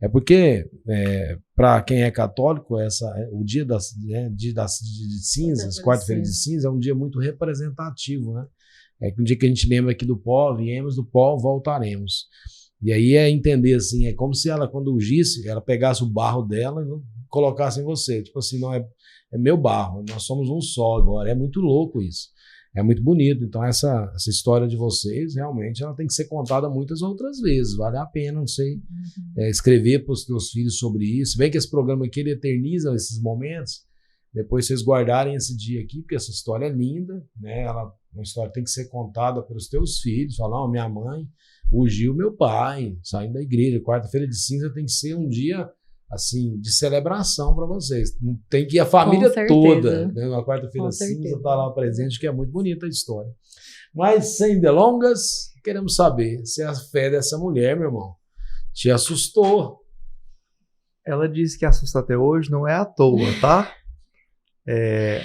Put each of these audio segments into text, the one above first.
É porque, para quem é católico, o dia de cinzas, quarta-feira de cinza, é um dia muito representativo, né? É um dia que a gente lembra aqui do pó, viemos do pó, voltaremos. E aí é entender assim, é como se ela, quando ungisse, ela pegasse o barro dela e colocasse em você. Tipo assim, não é meu barro, nós somos um só agora. É muito louco isso. É muito bonito. Então essa história de vocês, realmente, ela tem que ser contada muitas outras vezes. Vale a pena, não sei, escrever para os teus filhos sobre isso. Bem que esse programa aqui, ele eterniza esses momentos. Depois vocês guardarem esse dia aqui, porque essa história é linda, né? Uma história tem que ser contada pelos teus filhos. Falar, minha mãe ungiu meu pai, saindo da igreja. Quarta-feira de cinza tem que ser um dia assim, de celebração para vocês. Tem que ir a família toda, né? Na quarta-feira cinza está lá presente, que é muito bonita a história. Mas, sem delongas, queremos saber se a fé dessa mulher, meu irmão, te assustou. Ela disse que assusta até hoje, não é à toa, tá?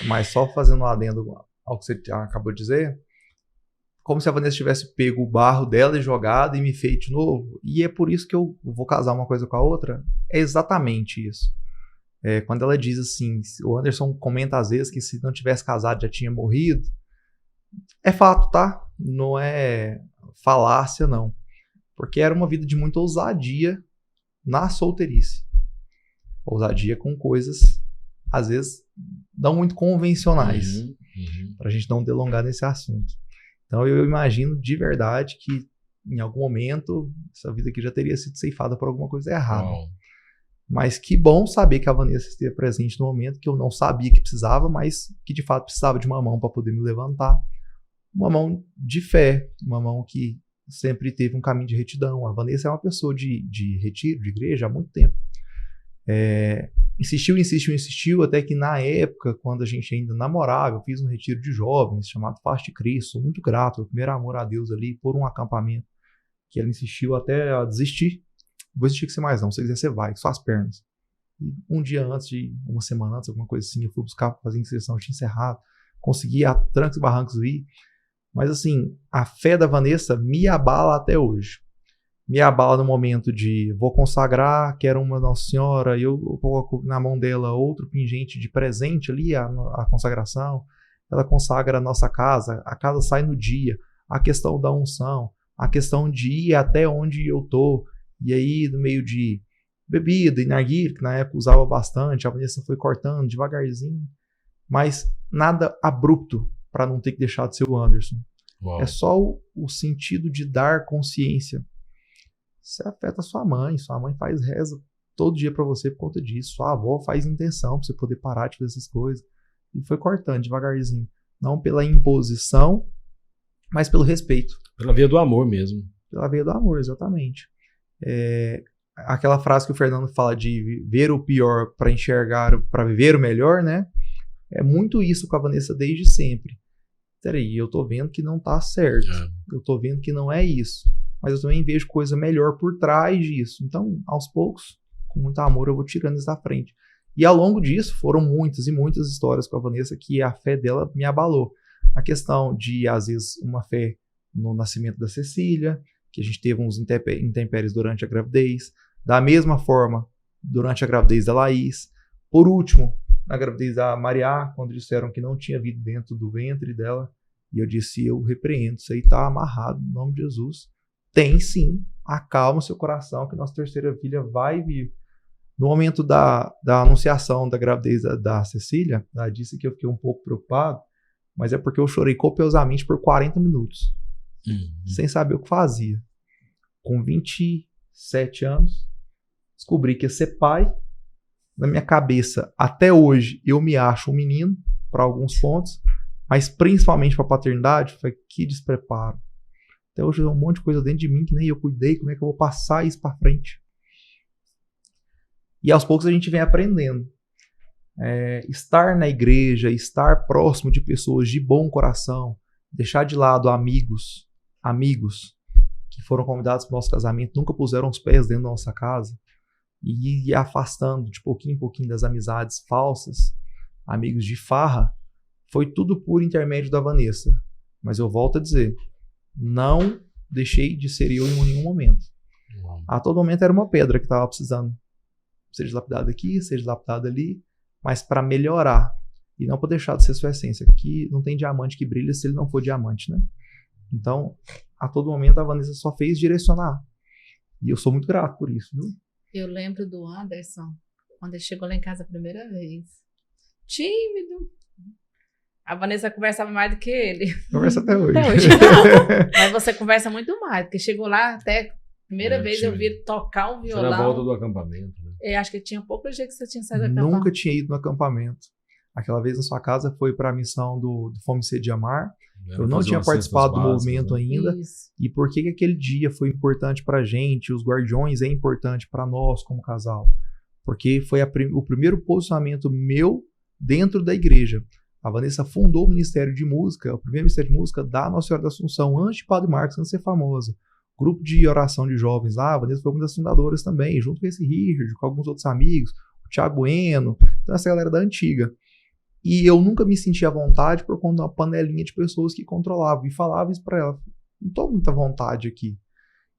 Mas só fazendo um adendo ao que você acabou de dizer, como se a Vanessa tivesse pego o barro dela e jogado e me feito de novo. E é por isso que eu vou casar uma coisa com a outra. É exatamente isso. Quando ela diz assim, o Anderson comenta às vezes que se não tivesse casado já tinha morrido. É fato, tá? Não é falácia, não. Porque era uma vida de muita ousadia na solteirice. Ousadia com coisas, às vezes, não muito convencionais. Pra gente não delongar nesse assunto. Então eu imagino de verdade que em algum momento essa vida aqui já teria sido ceifada por alguma coisa errada. Mas que bom saber que a Vanessa esteve presente no momento que eu não sabia que precisava, mas que de fato precisava de uma mão para poder me levantar. Uma mão de fé, uma mão que sempre teve um caminho de retidão. A Vanessa é uma pessoa de retiro, de igreja há muito tempo. Insistiu, até que na época, quando a gente ainda namorava, eu fiz um retiro de jovens chamado Faz de Cristo. Sou muito grato, o primeiro amor a Deus ali, por um acampamento, que ela insistiu até a desistir. Não vou insistir com você mais não, se você quiser você vai, só as pernas. E um dia antes, uma semana antes, alguma coisa assim, eu fui buscar fazer a inserção, eu tinha encerrado, consegui a trancos e barrancos ir. Mas assim, a fé da Vanessa me abala até hoje. Me abala no momento de vou consagrar, quero uma Nossa Senhora, eu coloco na mão dela outro pingente de presente ali, a consagração. Ela consagra a nossa casa, a casa sai no dia, a questão da unção, a questão de ir até onde eu tô, e aí no meio de bebida e narguilé, que na época usava bastante, a Vanessa foi cortando devagarzinho, mas nada abrupto para não ter que deixar de ser o Anderson. Uau. É só o sentido de dar consciência. Você afeta sua mãe faz reza todo dia pra você por conta disso, sua avó faz intenção pra você poder parar de fazer essas coisas, e foi cortando devagarzinho, não pela imposição, mas pelo respeito. Pela via do amor mesmo. Pela via do amor, exatamente. Aquela frase que o Fernando fala de ver o pior pra enxergar, pra viver o melhor, né? É muito isso com a Vanessa desde sempre. Peraí, eu tô vendo que não tá certo, eu tô vendo que não é isso. Mas eu também vejo coisa melhor por trás disso. Então, aos poucos, com muito amor, eu vou tirando isso da frente. E ao longo disso, foram muitas e muitas histórias com a Vanessa que a fé dela me abalou. A questão de, às vezes, uma fé no nascimento da Cecília, que a gente teve uns intempéries durante a gravidez. Da mesma forma, durante a gravidez da Laís. Por último, na gravidez da Maria, quando disseram que não tinha vida dentro do ventre dela. E eu disse, eu repreendo, isso aí está amarrado no nome de Jesus. Tem sim, acalma o seu coração que nossa terceira filha vai vir. No momento da anunciação da gravidez da Cecília, ela disse que eu fiquei um pouco preocupado, mas é porque eu chorei copiosamente por 40 minutos, sem saber o que fazia. Com 27 anos, descobri que ia ser pai. Na minha cabeça, até hoje, eu me acho um menino, para alguns pontos, mas principalmente para a paternidade, foi que despreparo. Até hoje tem um monte de coisa dentro de mim que nem eu cuidei, como é que eu vou passar isso para frente? E aos poucos a gente vem aprendendo. Estar na igreja, estar próximo de pessoas de bom coração, deixar de lado amigos que foram convidados para o nosso casamento, nunca puseram os pés dentro da nossa casa, e ir afastando de pouquinho em pouquinho das amizades falsas, amigos de farra, foi tudo por intermédio da Vanessa. Mas eu volto a dizer, não deixei de ser eu em nenhum momento. A todo momento era uma pedra que estava precisando ser dilapidada aqui, ser dilapidada ali, mas para melhorar e não para deixar de ser sua essência. Aqui não tem diamante que brilha se ele não for diamante, né? Então, a todo momento a Vanessa só fez direcionar. E eu sou muito grato por isso, viu? Eu lembro do Anderson, quando ele chegou lá em casa a primeira vez. Tímido. A Vanessa conversava mais do que ele. Conversa até hoje. Mas você conversa muito mais, porque chegou lá até primeira vez eu vi ele tocar um violão. Foi na volta do acampamento, né? Eu acho que tinha pouco dia que você tinha saído do acampamento. Nunca tinha ido no acampamento. Aquela vez na sua casa foi para a missão do Fome, Sede e Amar. Eu não tinha participado do movimento ainda. Isso. E por que aquele dia foi importante pra gente, os Guardiões é importante para nós como casal? Porque foi o primeiro posicionamento meu dentro da igreja. A Vanessa fundou o Ministério de Música, o primeiro Ministério de Música da Nossa Senhora da Assunção, antes de Padre Marcos, antes de ser famosa. Grupo de oração de jovens lá, a Vanessa foi uma das fundadoras também, junto com esse Richard, com alguns outros amigos, o Thiago Eno, então essa galera da antiga. E eu nunca me senti à vontade por conta de uma panelinha de pessoas que controlavam. E falava isso pra ela. Não tô com muita vontade aqui.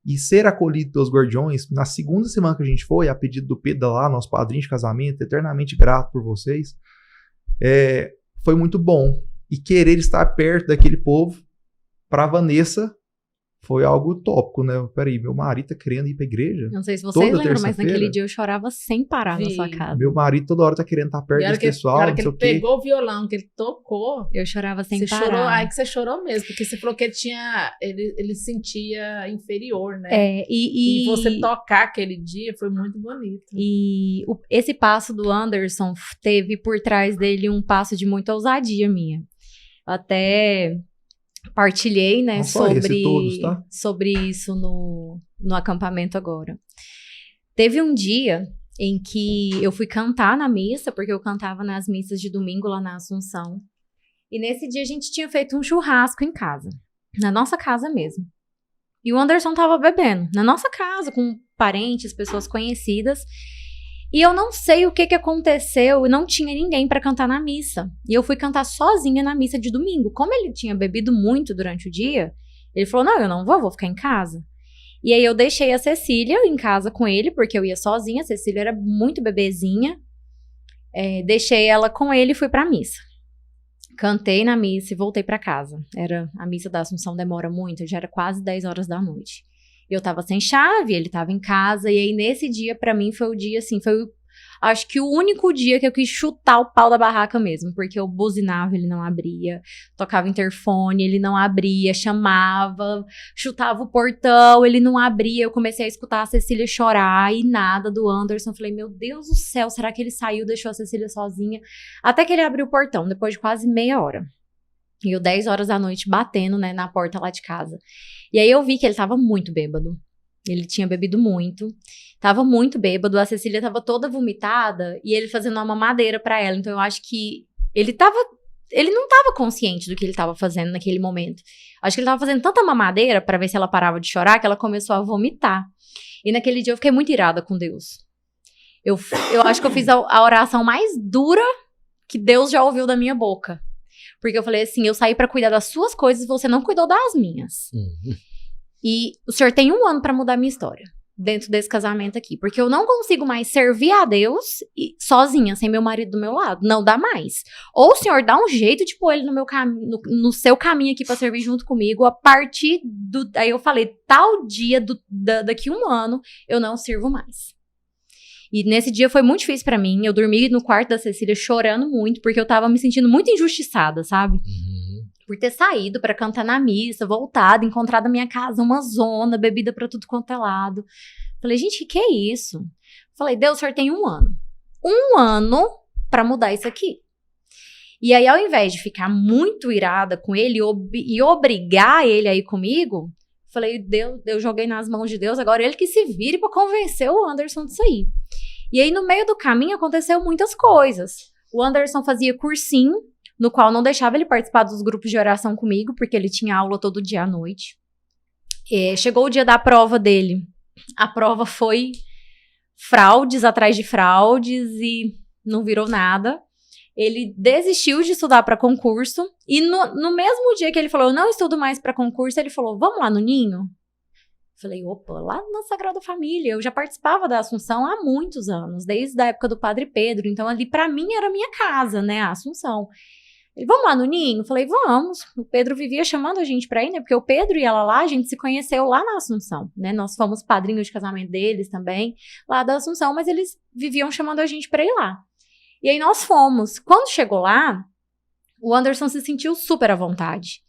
E ser acolhido pelos Guardiões, na segunda semana que a gente foi, a pedido do Pedro lá, nosso padrinho de casamento, eternamente grato por vocês, foi muito bom. E querer estar perto daquele povo, pra Vanessa, foi algo utópico, né? Peraí, meu marido tá querendo ir pra igreja? Não sei se vocês lembram, mas naquele dia eu chorava sem parar na sua casa. Meu marido toda hora tá querendo estar perto desse pessoal. Na hora que ele pegou o violão, que ele tocou, eu chorava sem parar. Chorou, aí que você chorou mesmo, porque você falou que ele sentia inferior, né? E você tocar aquele dia foi muito bonito. E esse passo do Anderson teve por trás dele um passo de muita ousadia minha. Até partilhei, né, sobre isso no acampamento agora. Teve um dia em que eu fui cantar na missa, porque eu cantava nas missas de domingo lá na Assunção. E nesse dia a gente tinha feito um churrasco em casa, na nossa casa mesmo. E o Anderson tava bebendo, na nossa casa, com parentes, pessoas conhecidas. E eu não sei o que aconteceu, e não tinha ninguém pra cantar na missa. E eu fui cantar sozinha na missa de domingo. Como ele tinha bebido muito durante o dia, ele falou, não, eu não vou ficar em casa. E aí eu deixei a Cecília em casa com ele, porque eu ia sozinha, a Cecília era muito bebezinha. Deixei ela com ele e fui pra missa. Cantei na missa e voltei pra casa. A missa da Assunção demora muito, já era quase 10 horas da noite. Eu tava sem chave, ele tava em casa, e aí nesse dia, pra mim, foi o dia, assim, acho que o único dia que eu quis chutar o pau da barraca mesmo, porque eu buzinava, ele não abria, tocava interfone, ele não abria, chamava, chutava o portão, ele não abria, eu comecei a escutar a Cecília chorar, e nada do Anderson, falei, meu Deus do céu, será que ele saiu, deixou a Cecília sozinha? Até que ele abriu o portão, depois de quase meia hora. E eu 10 horas da noite batendo, né, na porta lá de casa. E aí eu vi que ele tava muito bêbado. Ele tinha bebido muito. Tava muito bêbado. A Cecília tava toda vomitada e ele fazendo uma mamadeira pra ela. Então eu acho que ele não tava consciente do que ele tava fazendo naquele momento. Acho que ele tava fazendo tanta mamadeira pra ver se ela parava de chorar que ela começou a vomitar. E naquele dia eu fiquei muito irada com Deus. Eu acho que eu fiz a oração mais dura que Deus já ouviu da minha boca. Porque eu falei assim, eu saí pra cuidar das suas coisas e você não cuidou das minhas. E o senhor tem 1 ano pra mudar a minha história dentro desse casamento aqui. Porque eu não consigo mais servir a Deus sozinha, sem meu marido do meu lado. Não dá mais. Ou o senhor dá um jeito de pôr ele no seu caminho aqui pra servir junto comigo. A partir do... Aí eu falei, tal dia daqui 1 ano, eu não sirvo mais. E nesse dia foi muito difícil pra mim. Eu dormi no quarto da Cecília chorando muito, porque eu tava me sentindo muito injustiçada, sabe? Por ter saído pra cantar na missa, voltado, encontrado na minha casa uma zona, bebida pra tudo quanto é lado. Falei, gente, que é isso? Falei, Deus, o senhor tem 1 ano. 1 ano pra mudar isso aqui. E aí, ao invés de ficar muito irada com ele e obrigar ele a ir comigo, falei, Deus, eu joguei nas mãos de Deus, agora ele que se vire pra convencer o Anderson disso aí. E aí, no meio do caminho, aconteceu muitas coisas. O Anderson fazia cursinho, no qual não deixava ele participar dos grupos de oração comigo, porque ele tinha aula todo dia à noite. Chegou o dia da prova dele. A prova foi fraudes atrás de fraudes e não virou nada. Ele desistiu de estudar para concurso e no mesmo dia que ele falou, eu não estudo mais para concurso, ele falou, vamos lá no Ninho? Falei, opa, lá na Sagrada Família, eu já participava da Assunção há muitos anos, desde a época do Padre Pedro, então ali pra mim era minha casa, né, a Assunção. Ele, vamos lá no Ninho? Falei, vamos. O Pedro vivia chamando a gente pra ir, né, porque o Pedro e ela lá, a gente se conheceu lá na Assunção, né, nós fomos padrinhos de casamento deles também, lá da Assunção, mas eles viviam chamando a gente pra ir lá. E aí nós fomos. Quando chegou lá, o Anderson se sentiu super à vontade.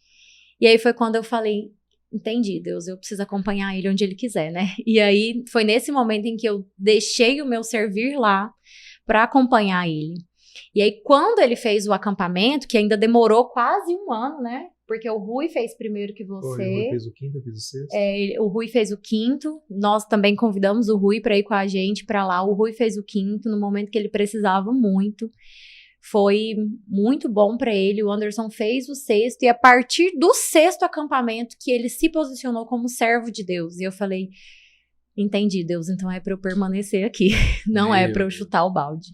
E aí foi quando eu falei, entendi, Deus, eu preciso acompanhar ele onde ele quiser, né? E aí foi nesse momento em que eu deixei o meu servir lá para acompanhar ele. E aí quando ele fez o acampamento, que ainda demorou quase um ano, né? Porque o Rui fez primeiro que você. O Rui fez o quinto, eu fiz o sexto. O Rui fez o quinto. Nós também convidamos o Rui para ir com a gente para lá. O Rui fez o quinto no momento que ele precisava muito. Foi muito bom para ele. O Anderson fez o sexto. E a partir do sexto acampamento que ele se posicionou como servo de Deus. E eu falei, entendi, Deus, então é para eu permanecer aqui. Não é para eu chutar o balde.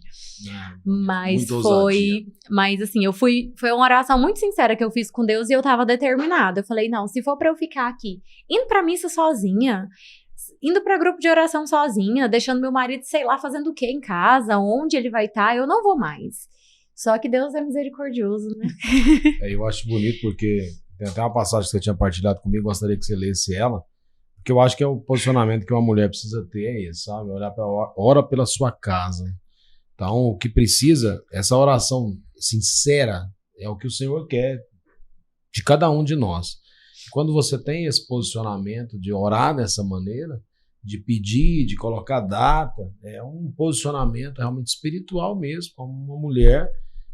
Mas foi... Mas assim, foi uma oração muito sincera que eu fiz com Deus e eu tava determinada. Eu falei, não, se for para eu ficar aqui, indo pra missa sozinha, indo pra grupo de oração sozinha, deixando meu marido, sei lá, fazendo o quê em casa, onde ele vai estar, eu não vou mais. Só que Deus é misericordioso, né? Eu acho bonito porque tem até uma passagem que você tinha partilhado comigo, gostaria que você lesse ela, porque eu acho que é o posicionamento que uma mulher precisa ter, é esse, sabe? Ora pela sua casa. Então, o que precisa, essa oração sincera, é o que o Senhor quer de cada um de nós. Quando você tem esse posicionamento de orar dessa maneira, de pedir, de colocar data, é um posicionamento realmente espiritual mesmo, como uma mulher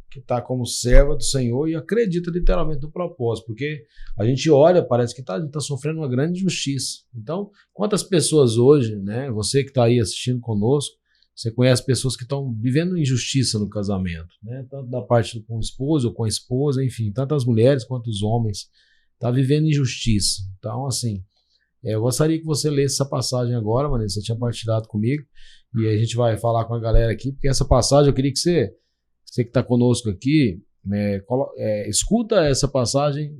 que está como serva do Senhor e acredita literalmente no propósito, porque a gente olha, parece que tá sofrendo uma grande injustiça. Então, quantas pessoas hoje, né, você que está aí assistindo conosco, você conhece pessoas que estão vivendo injustiça no casamento, né, tanto da parte com o esposo ou com a esposa, enfim, tanto as mulheres quanto os homens, estão vivendo injustiça. Então, assim, eu gostaria que você lesse essa passagem agora, Vanessa, você tinha partilhado comigo, e a gente vai falar com a galera aqui, porque essa passagem eu queria que você que está conosco aqui, escuta essa passagem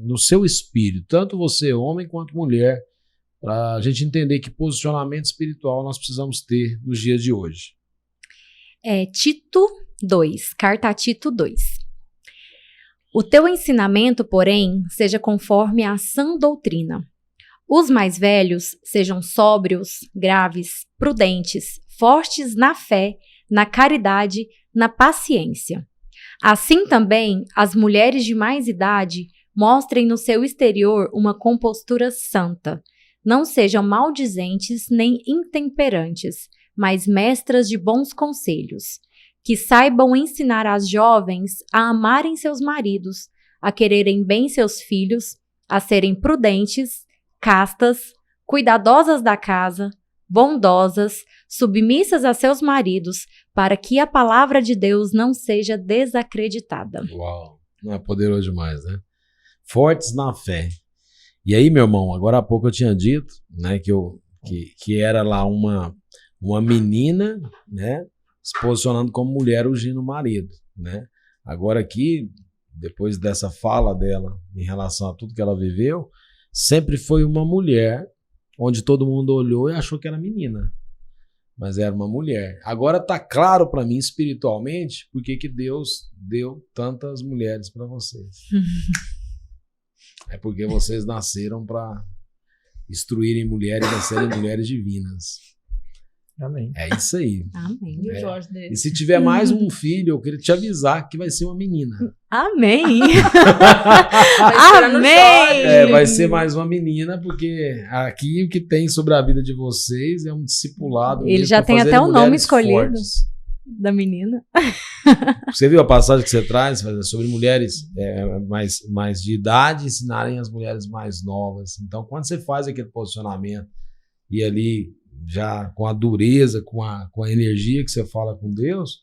no seu espírito, tanto você, homem, quanto mulher, para a gente entender que posicionamento espiritual nós precisamos ter nos dias de hoje. Tito 2, carta a Tito 2. O teu ensinamento, porém, seja conforme a sã doutrina. Os mais velhos sejam sóbrios, graves, prudentes, fortes na fé, na caridade, na paciência. Assim também, as mulheres de mais idade mostrem no seu exterior uma compostura santa. Não sejam maldizentes nem intemperantes, mas mestras de bons conselhos. Que saibam ensinar as jovens a amarem seus maridos, a quererem bem seus filhos, a serem prudentes, castas, cuidadosas da casa, bondosas, submissas a seus maridos, para que a palavra de Deus não seja desacreditada. Uau, não é poderoso demais, né? Fortes na fé. E aí, meu irmão, agora há pouco eu tinha dito, né, que era lá uma menina, né, se posicionando como mulher ungindo o marido, né? Agora aqui, depois dessa fala dela em relação a tudo que ela viveu, sempre foi uma mulher onde todo mundo olhou e achou que era menina, mas era uma mulher. Agora tá claro para mim espiritualmente porque que Deus deu tantas mulheres para vocês. É porque vocês nasceram para instruírem mulheres a serem mulheres divinas. Amém. É isso aí. Amém. E o Jorge dele? E se tiver mais um filho, eu queria te avisar que vai ser uma menina. Amém. Amém. Vai ser mais uma menina, porque aqui o que tem sobre a vida de vocês é um discipulado. Ele já tem até o nome escolhido da menina. Você viu a passagem que você traz sobre mulheres mais de idade ensinarem as mulheres mais novas. Então, quando você faz aquele posicionamento e ali já com a dureza, com a energia que você fala com Deus,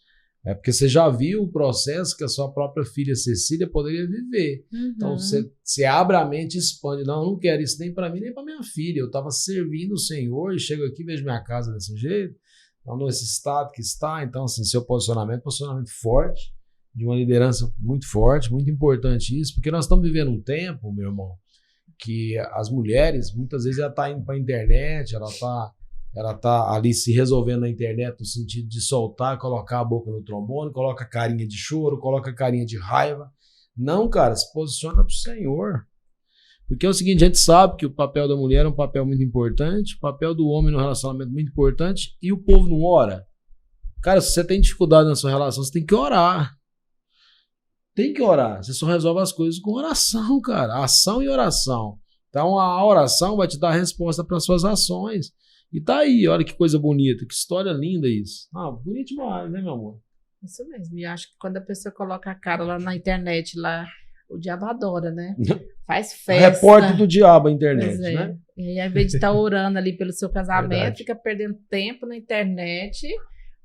é porque você já viu o processo que a sua própria filha Cecília poderia viver. Uhum. Então você abre a mente e expande. Não, eu não quero isso nem para mim, nem para minha filha. Eu estava servindo o Senhor e chego aqui e vejo minha casa desse jeito, então, nesse estado que está. Então, assim, seu posicionamento forte, de uma liderança muito forte, muito importante isso, porque nós estamos vivendo um tempo, meu irmão, que as mulheres, muitas vezes, ela tá indo pra internet, ela tá ali se resolvendo na internet no sentido de soltar, colocar a boca no trombone, coloca carinha de choro, coloca carinha de raiva. Não, cara, se posiciona pro Senhor. Porque é o seguinte, a gente sabe que o papel da mulher é um papel muito importante, o papel do homem no relacionamento é muito importante, e o povo não ora. Cara, se você tem dificuldade na sua relação, você tem que orar. Tem que orar. Você só resolve as coisas com oração, cara. Ação e oração. Então a oração vai te dar a resposta para suas ações. E tá aí, olha que coisa bonita, que história linda isso. Bonito demais, né, meu amor? Isso mesmo. E acho que quando a pessoa coloca a cara lá na internet, lá, o diabo adora, né? Faz festa. Repórter do diabo a internet, né? E aí, ao invés de estar orando ali pelo seu casamento, Verdade. fica perdendo tempo na internet,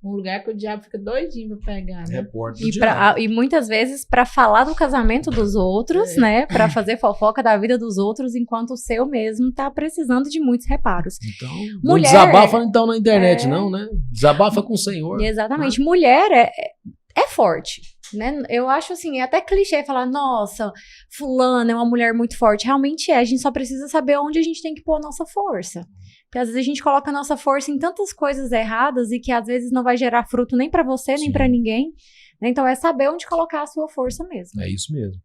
um lugar que o diabo fica doidinho pra pegar, né? Repórter do diabo. E muitas vezes para falar do casamento dos outros, né? Para fazer fofoca da vida dos outros, enquanto o seu mesmo tá precisando de muitos reparos. Então, mulher, não desabafa então na internet, não, né? Desabafa com o Senhor. Exatamente. Né? Mulher é forte, né? Eu acho assim, é até clichê falar, nossa, fulana é uma mulher muito forte. Realmente é, a gente só precisa saber onde a gente tem que pôr a nossa força. Porque às vezes a gente coloca a nossa força em tantas coisas erradas e que às vezes não vai gerar fruto nem pra você, nem pra ninguém. Então é saber onde colocar a sua força mesmo. É isso mesmo.